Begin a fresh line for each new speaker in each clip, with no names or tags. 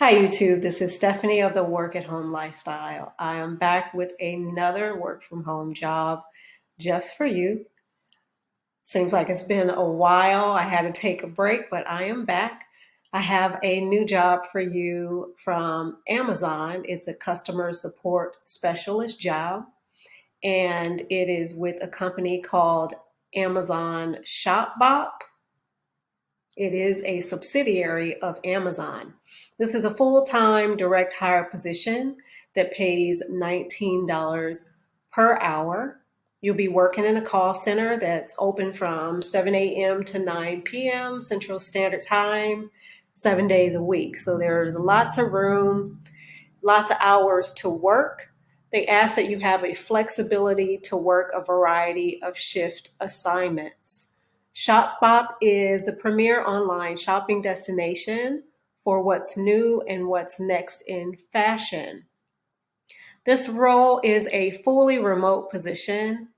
Hi YouTube, this is Stephanie of the Work at Home Lifestyle. I am back with another work from home job just for you. Seems like it's been a while. I had to take a break, but I am back. I have a new job for you from Amazon. It's a customer support specialist job, and it is with a company called Amazon ShopBop. It is a subsidiary of Amazon. This is a full-time direct hire position that pays $19 per hour. You'll be working in a call center that's open from 7 a.m. to 9 p.m. Central Standard Time, 7 days a week. So there's lots of room, lots of hours to work. They ask that you have a flexibility to work a variety of shift assignments. ShopBop is the premier online shopping destination for what's new and what's next in fashion. This role is a fully remote position.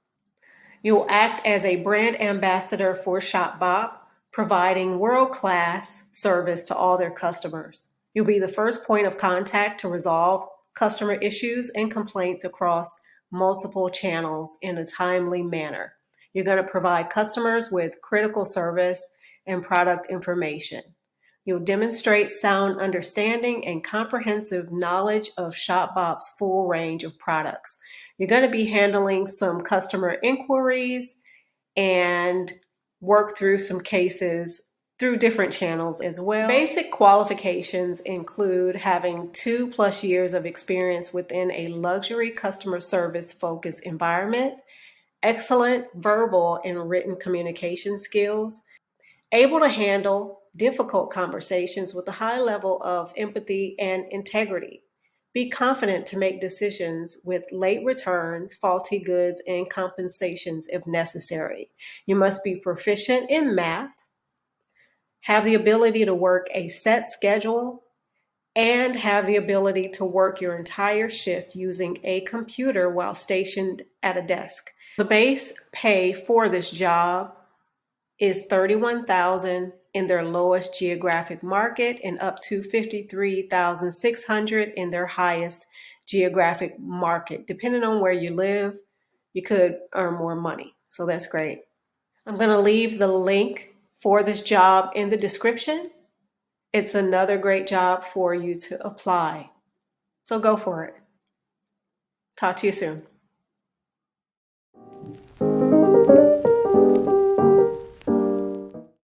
You'll act as a brand ambassador for ShopBop, providing world-class service to all their customers. You'll be the first point of contact to resolve customer issues and complaints across multiple channels in a timely manner. You're going to provide customers with critical service and product information. You'll demonstrate sound understanding and comprehensive knowledge of ShopBop's full range of products. You're going to be handling some customer inquiries and work through some cases through different channels as well. Basic qualifications include having 2+ years of experience within a luxury customer service focused environment, excellent verbal and written communication skills, able to handle difficult conversations with a high level of empathy and integrity. Be confident to make decisions with late returns, faulty goods, and compensations if necessary. You must be proficient in math, have the ability to work a set schedule, and have the ability to work your entire shift using a computer while stationed at a desk. The base pay for this job is $31,000 in their lowest geographic market and up to $53,600 in their highest geographic market. Depending on where you live, you could earn more money. So that's great. I'm going to leave the link for this job in the description. It's another great job for you to apply. So go for it. Talk to you soon.